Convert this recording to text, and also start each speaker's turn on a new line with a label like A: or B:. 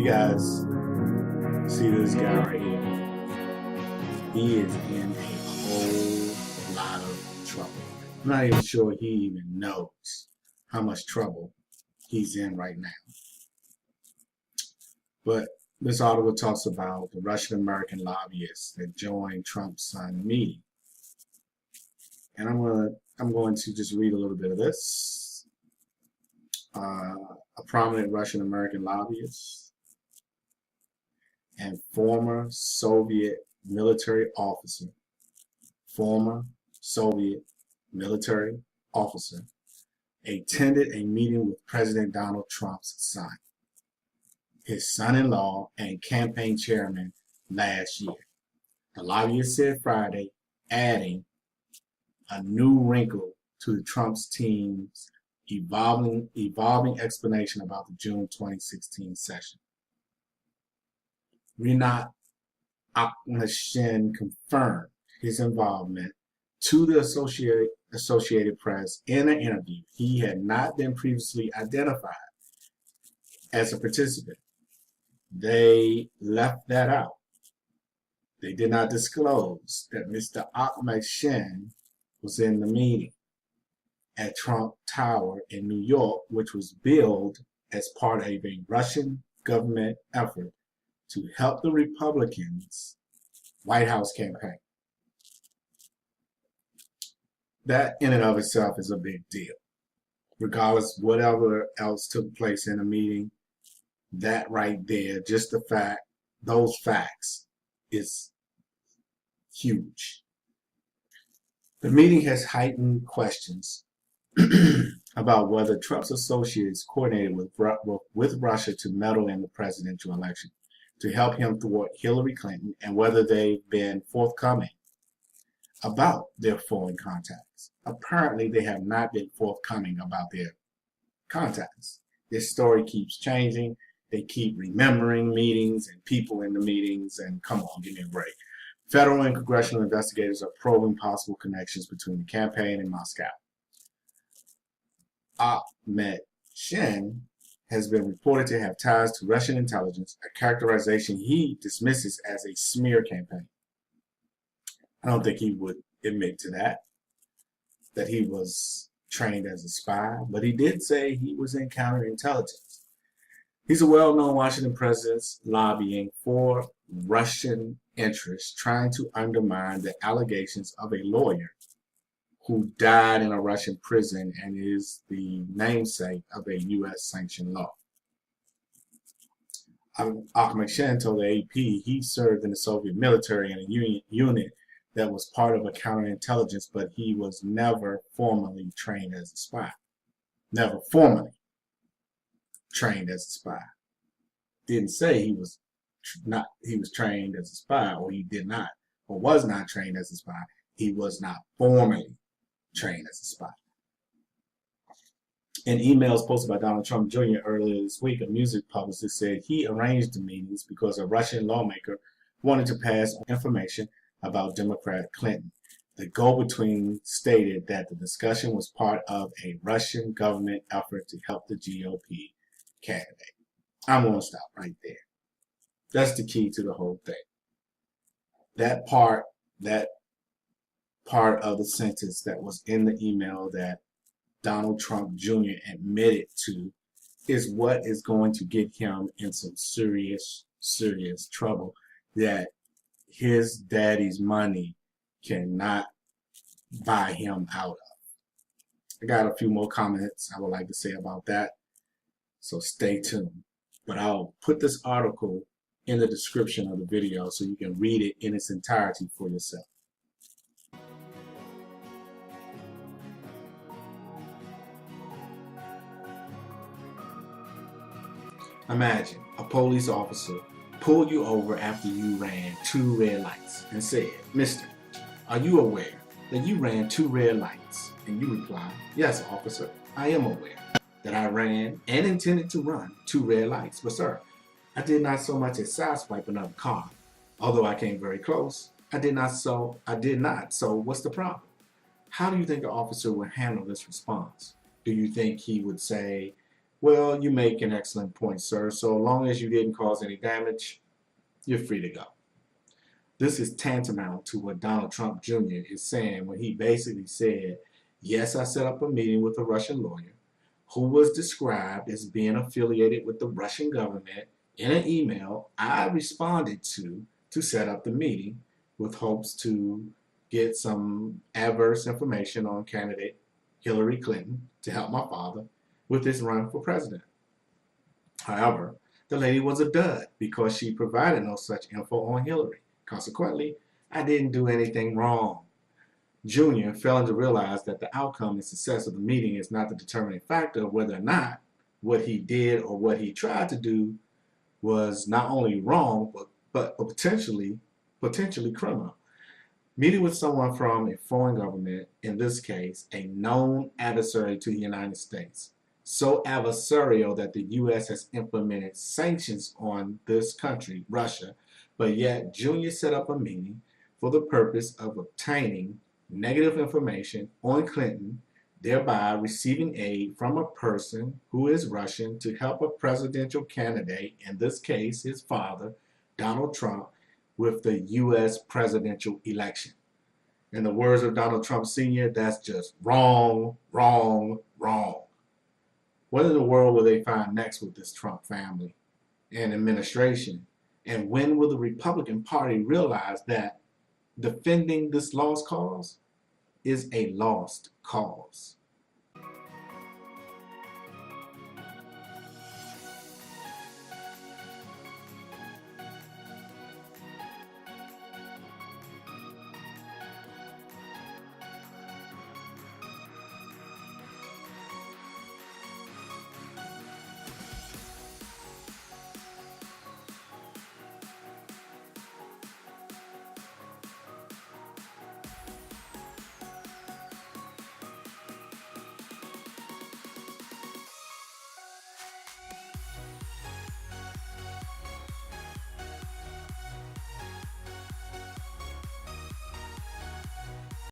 A: You guys see this guy right here? He is in a whole lot of trouble. I'm not even sure he even knows how much trouble he's in right now. But this article talks about the Russian-American lobbyists that joined Trump's son meeting. And I'm going to just read a little bit of this. A prominent Russian-American lobbyist and former Soviet military officer, attended a meeting with President Donald Trump's son, his son-in-law, and campaign chairman last year. The lobbyist said Friday, adding a new wrinkle to the Trump's team's evolving explanation about the June 2016 session. Rinat Akhmetshin confirmed his involvement to the Associated Press in an interview. He had not been previously identified as a participant. They left that out. They did not disclose that Mr. Akhmetshin was in the meeting at Trump Tower in New York, which was billed as part of a Russian government effort to help the Republicans' White House campaign. That in and of itself is a big deal. Regardless, whatever else took place in the meeting, that right there, just the fact, those facts is huge. The meeting has heightened questions about whether Trump's associates coordinated with Russia to meddle in the presidential election to help him thwart Hillary Clinton, and whether they've been forthcoming about their foreign contacts. Apparently, they have not been forthcoming about their contacts. This story keeps changing. They keep remembering meetings and people in the meetings, and come on, give me a break. Federal and congressional investigators are probing possible connections between the campaign and Moscow. Akhmetshin has been reported to have ties to Russian intelligence, a characterization he dismisses as a smear campaign. I don't think he would admit to that he was trained as a spy, but he did say he was in counterintelligence. He's a well-known Washington presence lobbying for Russian interests, trying to undermine the allegations of a lawyer who died in a Russian prison and is the namesake of a U.S. sanctioned law. Akhmetshin told the AP he served in the Soviet military in a unit that was part of a counterintelligence, but he was never formally trained as a spy. Never formally trained as a spy. Didn't say he was trained as a spy, or he did not, or was not trained as a spy. He was not formally trained as a spy. In emails posted by Donald Trump Jr. earlier this week, a music publicist said he arranged the meetings because a Russian lawmaker wanted to pass information about Democrat Clinton. The go-between stated that the discussion was part of a Russian government effort to help the GOP candidate. I'm going to stop right there. That's the key to the whole thing. That part of the sentence that was in the email that Donald Trump Jr. admitted to is what is going to get him in some serious trouble that his daddy's money cannot buy him out of. I got a few more comments I would like to say about that, so stay tuned. But I'll put this article in the description of the video so you can read it in its entirety for yourself. Imagine a police officer pulled you over after you ran 2 red lights and said, "Mister, are you aware that you ran 2 red lights?" And you reply, "Yes, officer, I am aware that I ran and intended to run 2 red lights. But sir, I did not so much as sideswipe another car. Although I came very close, I did not, so what's the problem?" How do you think the officer would handle this response? Do you think he would say, Well, you make an excellent point, sir. So long as you didn't cause any damage, you're free to go. This is tantamount to what Donald Trump Jr. is saying when he basically said, yes, I set up a meeting with a Russian lawyer who was described as being affiliated with the Russian government in an email I responded to set up the meeting with hopes to get some adverse information on candidate Hillary Clinton to help my father with his run for president. However, the lady was a dud because she provided no such info on Hillary. Consequently, I didn't do anything wrong. Junior failing to realize that the outcome and success of the meeting is not the determining factor of whether or not what he did or what he tried to do was not only wrong, but potentially criminal. Meeting with someone from a foreign government, in this case, a known adversary to the United States, so adversarial that the U.S. has implemented sanctions on this country, Russia, but yet Junior set up a meeting for the purpose of obtaining negative information on Clinton, thereby receiving aid from a person who is Russian to help a presidential candidate, in this case his father, Donald Trump, with the U.S. presidential election. In the words of Donald Trump Sr., that's just wrong, wrong, wrong. What in the world will they find next with this Trump family and administration? And when will the Republican Party realize that defending this lost cause is a lost cause?